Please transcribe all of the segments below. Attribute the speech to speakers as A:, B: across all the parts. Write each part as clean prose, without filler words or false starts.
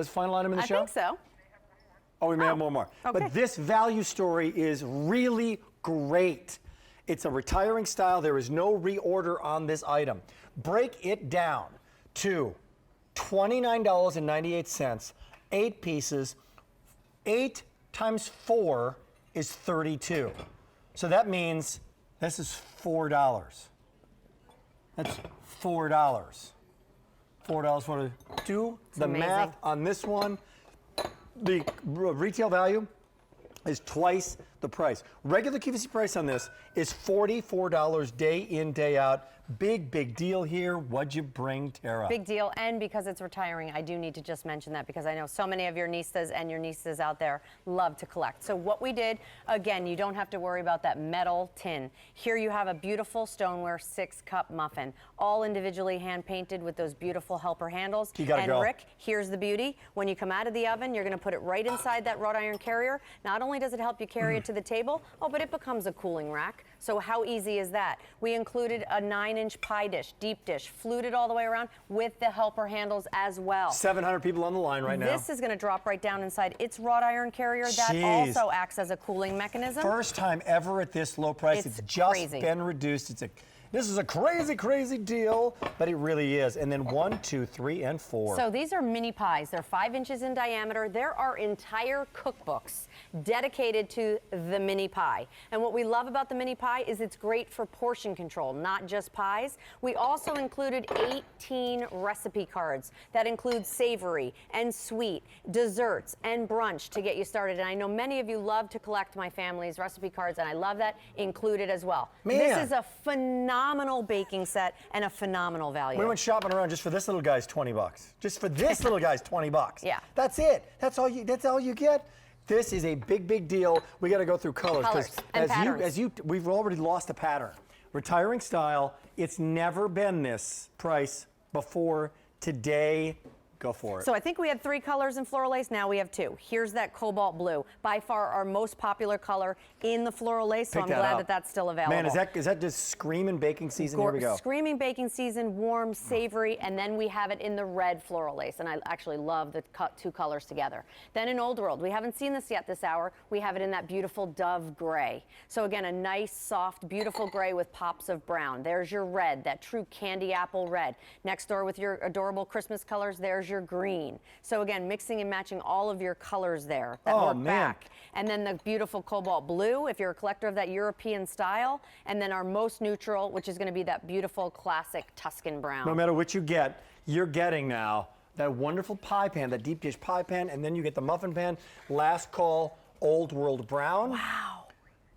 A: Let's final item in the show?
B: I think so.
A: Oh, we may have one more.
B: Okay.
A: But this value story is really great. It's a retiring style. There is no reorder on this item. Break it down to $29.98, 8 pieces. 8 times 4 is 32. So that means this is $4. That's $4. $4 for do the
B: amazing.
A: math on this one. The retail value is twice the price. Regular QVC price on this is $44 day in, day out. Big deal here. What'd you bring, Tara?
B: Big deal, and because it's retiring, I do need to just mention that because I know so many of your nieces and your nieces out there love to collect. So what we did, again, you don't have to worry about that metal tin. Here you have a beautiful stoneware 6-cup muffin, all individually hand-painted with those beautiful helper handles.
A: You gotta
B: and
A: go.
B: Rick, here's the beauty. When you come out of the oven, you're gonna put it right inside that wrought iron carrier. Not only does it help you carry it to the table, oh, but it becomes a cooling rack. So how easy is that? We included a 9-inch pie dish, deep dish, fluted all the way around with the helper handles as well.
A: 700 people on the line right now.
B: This is going to drop right down inside its wrought iron carrier. That
A: Jeez.
B: also acts as a cooling mechanism.
A: First time ever at this low price.
B: It's
A: just
B: crazy.
A: been reduced. This is a crazy deal, but it really is. And then 1, 2, 3, and 4.
B: So these are mini pies. They're 5 inches in diameter. There are entire cookbooks dedicated to the mini pie. And what we love about the mini pie is it's great for portion control, not just pies. We also included 18 recipe cards that include savory and sweet, desserts and brunch to get you started. And I know many of you love to collect my family's recipe cards, and I love that included as well.
A: Man.
B: This is a phenomenal baking set and a phenomenal value.
A: We went shopping around just for this little guy's $20. Just for this little guy's $20.
B: Yeah.
A: That's it. That's all you get. This is a big deal. We got to go through colors
B: and patterns.
A: we've already lost a pattern. Retiring style, it's never been this price before. Today, go for it.
B: So I think we had 3 colors in floral lace. Now we have 2. Here's that cobalt blue, by far our most popular color in the floral lace. So I'm glad that that's still available.
A: Man, is that just screaming baking season? Here we go.
B: Screaming baking season, warm, savory, and then we have it in the red floral lace. And I actually love the 2 colors together. Then in Old World, we haven't seen this yet this hour. We have it in that beautiful dove gray. So again, a nice, soft, beautiful gray with pops of brown. There's your red, that true candy apple red. Next door with your adorable Christmas colors, there's your green. So again, mixing and matching all of your colors there that work back. And then the beautiful cobalt blue, if you're a collector of that European style. And then our most neutral, which is going to be that beautiful classic Tuscan brown.
A: No matter what you get, you're getting now that wonderful pie pan, that deep dish pie pan, and then you get the muffin pan. Last call, Old World Brown.
B: Wow.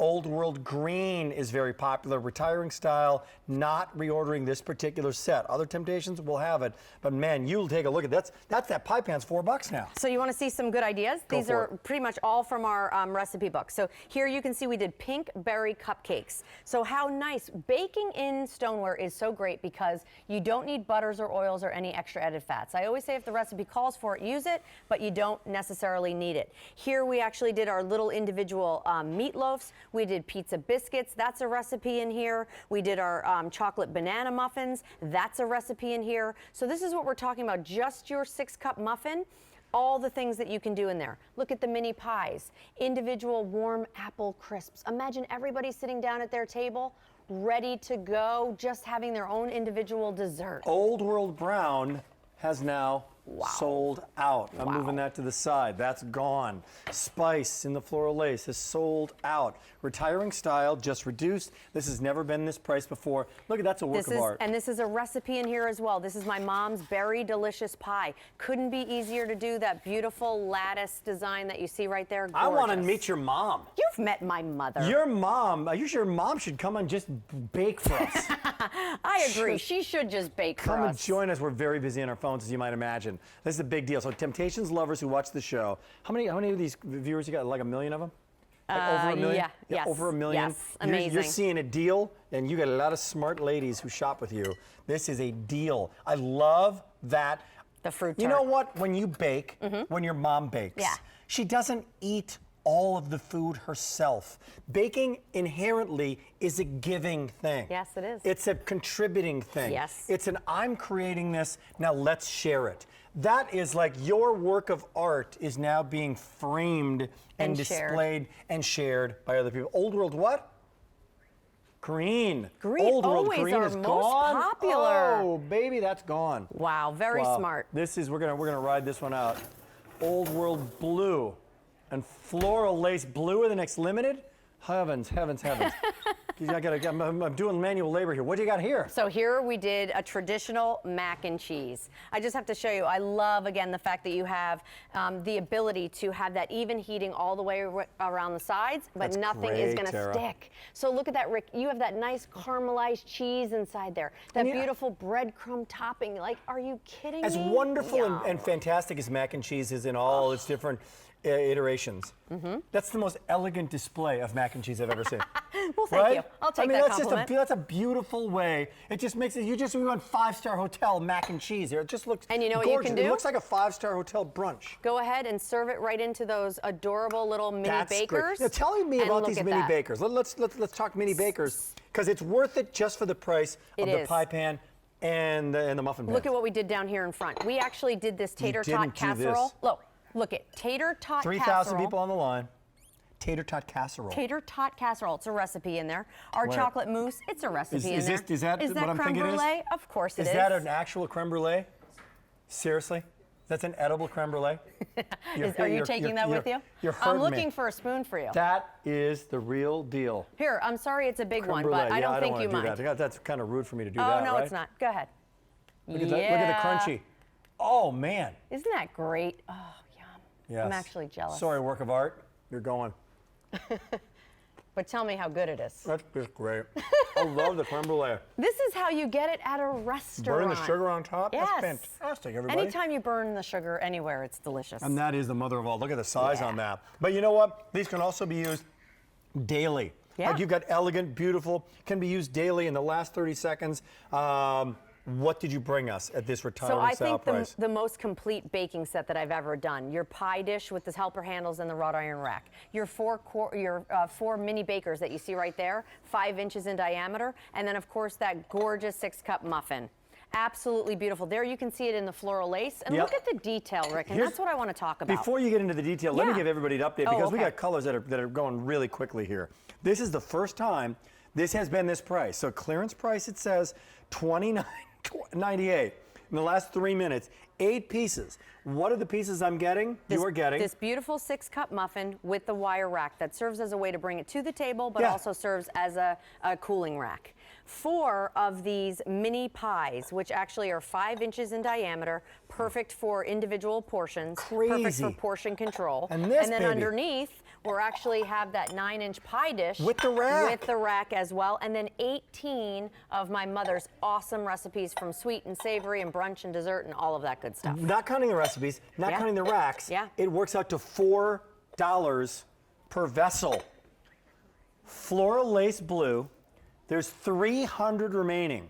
A: Old World Green is very popular, retiring style, not reordering this particular set. Other Temp-tations will have it, but man, you'll take a look at that. That pie pan's $4 now.
B: So you want to see some good ideas? These are pretty much all from our recipe book. So here you can see we did pink berry cupcakes. So how nice. Baking in stoneware is so great because you don't need butters or oils or any extra added fats. I always say if the recipe calls for it, use it, but you don't necessarily need it. Here we actually did our little individual meatloafs. We did pizza biscuits. That's a recipe in here. We did our chocolate banana muffins. That's a recipe in here. So this is what we're talking about, just your 6-cup muffin. All the things that you can do in there. Look at the mini pies, individual warm apple crisps. Imagine everybody sitting down at their table, ready to go, just having their own individual dessert.
A: Old World Brown has now sold out. I'm moving that to the side. That's gone. Spice in the floral lace has sold out. Retiring style, just reduced. This has never been this price before. Look at that's a work of art.
B: And this is a recipe in here as well. This is my mom's berry delicious pie. Couldn't be easier to do. That beautiful lattice design that you see right there. Gorgeous.
A: I want to meet your mom.
B: You've met my mother.
A: Your mom. Your mom should come and just bake for us.
B: I agree. She should just bake for us.
A: Come and join us. We're very busy on our phones, as you might imagine. This is a big deal. So Temp-tations lovers who watch the show, how many of these viewers you got? Like 1 million of them? Like over 1 million?
B: Yeah, yes.
A: Over 1 million?
B: Yes, amazing.
A: You're seeing a deal, and you got a lot of smart ladies who shop with you. This is a deal. I love that.
B: The fruit tart.
A: You know what? When you bake, when your mom bakes, she doesn't eat all of the food herself. Baking inherently is a giving thing.
B: Yes, it is.
A: It's a contributing thing.
B: Yes.
A: It's an I'm creating this, now let's share it. That is like your work of art is now being framed and displayed and shared by other people. Old world what? Green.
B: Green,
A: Old world
B: always
A: green
B: our
A: is
B: most
A: gone.
B: popular.
A: Oh, baby, that's gone.
B: Wow, very smart.
A: This is we're gonna ride this one out. Old world blue and floral lace blue are the next limited. Heavens, heavens, heavens. I'm doing manual labor here. What do you got here?
B: So here we did a traditional mac and cheese. I just have to show you, I love, again, the fact that you have the ability to have that even heating all the way around the sides, but
A: That's
B: nothing
A: great,
B: is going to
A: Tara.
B: stick. So look at that, Rick. You have that nice caramelized cheese inside there. That beautiful breadcrumb topping. Like, are you kidding me?
A: As wonderful and fantastic as mac and cheese is in all its different iterations, that's the most elegant display of mac and cheese I've ever seen.
B: Well, thank you. I'll take that
A: that's
B: compliment.
A: that's a beautiful way. It just makes it. We went 5-star hotel mac and cheese here. It just looks.
B: And you know what
A: gorgeous.
B: you can do?
A: It looks like a 5-star hotel brunch.
B: Go ahead and serve it right into those adorable little mini bakers.
A: Great. Now, tell me
B: and
A: about
B: look
A: these
B: at
A: mini
B: that.
A: bakers. Let's talk mini bakers because it's worth it just for the price of the pie pan and the muffin pan.
B: Look at what we did down here in front. We actually did this tater tot casserole. Look at tater tot casserole.
A: 3,000 people on the line. Tater tot casserole.
B: Tater tot casserole. It's a recipe in there. Our chocolate mousse. It's a recipe in there.
A: Is that what I'm
B: creme
A: thinking it is?
B: brulee? Of course it is.
A: Is that an actual creme brulee? Seriously? That's an edible creme brulee?
B: Are you taking that with you?
A: You're hurting
B: I'm looking for a spoon for you.
A: That is the real deal.
B: Here, I'm sorry it's a big
A: Creme
B: one,
A: brulee.
B: but I don't think you
A: wanna
B: mind.
A: do that. That's kind of rude for me to do
B: Oh,
A: that,
B: no,
A: right?
B: it's not. Go ahead.
A: Look at the crunchy. Oh, man.
B: Isn't that great? Oh, yum.
A: Yes.
B: I'm actually jealous.
A: Sorry, work of art. You're going.
B: But tell me how good it is.
A: That's just great. I love the creme brulee.
B: This is how you get it at a restaurant.
A: Burn the sugar on top?
B: Yes.
A: That's fantastic, everybody.
B: Anytime you burn the sugar anywhere, it's delicious.
A: And that is the mother of all. Look at the size on that. But you know what? These can also be used daily.
B: Yeah.
A: Like you've got elegant, beautiful, can be used daily in the last 30 seconds. What did you bring us at this retiring style price?
B: The most complete baking set that I've ever done. Your pie dish with the helper handles and the wrought iron rack. Your four mini bakers that you see right there, 5 inches in diameter. And then, of course, that gorgeous 6-cup muffin. Absolutely beautiful. There you can see it in the floral lace. And look at the detail, Rick, and that's what I want to talk about.
A: Before you get into the detail, let me give everybody an update because we
B: okay.
A: got colors that are going really quickly here. This is the first time this has been this price. So clearance price, it says $29.98. In the last 3 minutes, 8 pieces. What are the pieces I'm getting? You are getting
B: this beautiful 6-cup muffin with the wire rack that serves as a way to bring it to the table, but also serves as a cooling rack. 4 of these mini pies, which actually are 5 inches in diameter, perfect for individual portions, perfect for portion control.
A: And then
B: underneath, we'll actually have that 9-inch pie dish
A: with the rack.
B: With the rack as well, and then 18 of my mother's awesome recipes from sweet and savory and brunch and dessert and all of that good stuff.
A: Not counting the recipes, not counting the racks. It works out to $4 per vessel. Floral lace blue. There's 300 remaining.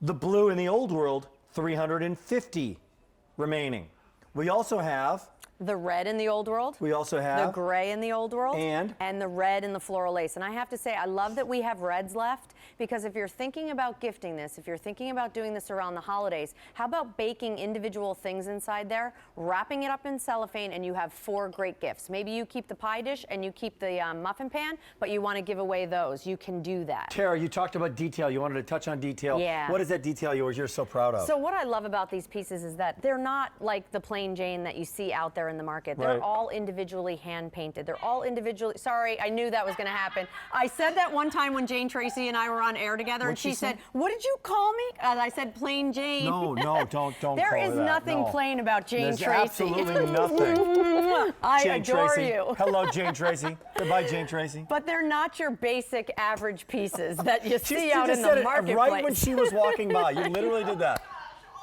A: The blue in the old world, 350 remaining. We also have
B: the red in the old world.
A: We also have
B: the gray in the old world.
A: And
B: the red in the floral lace. And I have to say, I love that we have reds left because if you're thinking about gifting this, if you're thinking about doing this around the holidays, how about baking individual things inside there, wrapping it up in cellophane, and you have 4 great gifts. Maybe you keep the pie dish and you keep the muffin pan, but you want to give away those. You can do that.
A: Tara, you talked about detail. You wanted to touch on detail.
B: Yeah.
A: What is that detail you're so proud of?
B: So what I love about these pieces is that they're not like the plain Jane that you see out there in the market. They're all individually hand painted. They're all individually, sorry, I knew that was going to happen. I said that one time when Jane Tracy and I were on air together, and she said, "What did you call me?" And I said, "Plain Jane."
A: No, don't
B: There
A: call
B: is
A: her that.
B: nothing plain about Jane
A: There's
B: Tracy.
A: absolutely nothing.
B: I
A: Jane
B: adore
A: Tracy.
B: you.
A: Hello, Jane Tracy. Goodbye, Jane Tracy.
B: But they're not your basic average pieces that you see out
A: just
B: in
A: said
B: the
A: it
B: marketplace.
A: right when she was walking by. You literally did that.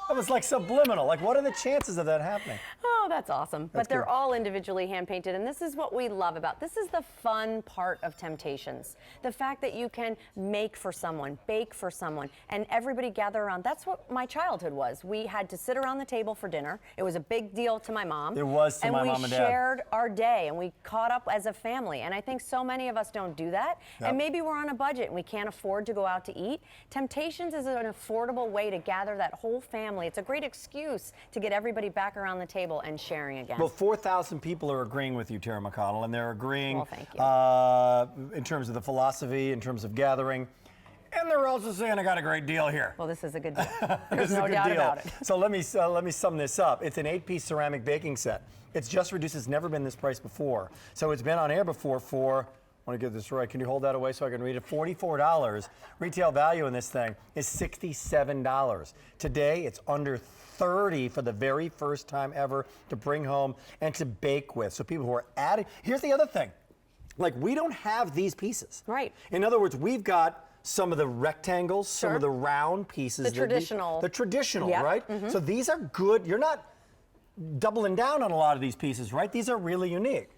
A: That was like subliminal. Like, what are the chances of that happening?
B: Oh, that's awesome. But they're
A: good.
B: all individually hand-painted, and this is what we love about. This is the fun part of Temp-tations. The fact that you can make for someone, bake for someone, and everybody gather around. That's what my childhood was. We had to sit around the table for dinner. It was a big deal to my mom.
A: It was to my mom and dad.
B: And we shared our day, and we caught up as a family. And I think so many of us don't do that.
A: Yep.
B: And maybe we're on a budget and we can't afford to go out to eat. Temp-tations is an affordable way to gather that whole family. It's a great excuse to get everybody back around the table and sharing again.
A: Well, 4,000 people are agreeing with you, Tara McConnell, and they're agreeing
B: Well, thank you.
A: In terms of the philosophy, in terms of gathering. And they're also saying I got a great deal here.
B: Well, this is a good deal.
A: This
B: There's
A: is a
B: no
A: good
B: doubt
A: deal.
B: about it.
A: So let me sum this up. It's an 8-piece ceramic baking set. It's just reduced. It's never been this price before. So it's been on air before for, I want to get this right. Can you hold that away so I can read it? $44. Retail value in this thing is $67. Today, it's under $30 for the very first time ever to bring home and to bake with. So people who are adding, here's the other thing. Like, we don't have these pieces.
B: Right.
A: In other words, we've got some of the rectangles, some of the round pieces.
B: The traditional.
A: The traditional,
B: Yep.
A: right?
B: Mm-hmm.
A: So these are good. You're not doubling down on a lot of these pieces, right? These are really unique.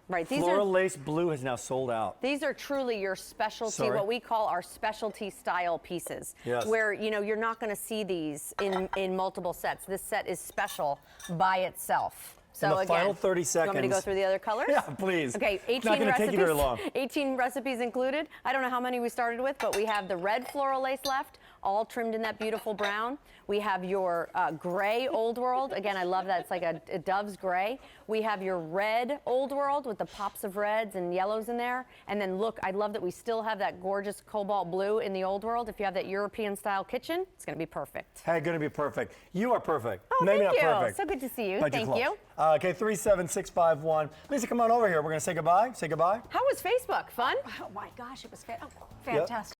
B: Right.
A: Floral lace blue has now sold out.
B: These are truly your specialty,
A: Sorry?
B: what we call our specialty style pieces.
A: Yes.
B: Where, you know, you're not going to see these in multiple sets. This set is special by itself. So
A: In the
B: again,
A: final 30 seconds.
B: You want me to go through the other colors?
A: Yeah, please.
B: Okay, 18
A: It's not gonna
B: recipes.
A: take you very long.
B: 18 recipes included. I don't know how many we started with, but we have the red floral lace left, all trimmed in that beautiful brown. We have your gray Old World. Again, I love that. It's like a dove's gray. We have your red Old World with the pops of reds and yellows in there. And then look, I love that we still have that gorgeous cobalt blue in the Old World. If you have that European style kitchen, it's going to be perfect.
A: Hey, going to be perfect. You are perfect.
B: Oh,
A: Maybe
B: thank
A: not
B: you.
A: perfect.
B: So good to see you.
A: But you're
B: Thank you.
A: close. Okay, 37651. Lisa, come on over here. We're going to say goodbye. Say goodbye.
B: How was Facebook? Fun?
C: Oh my gosh, it was fantastic.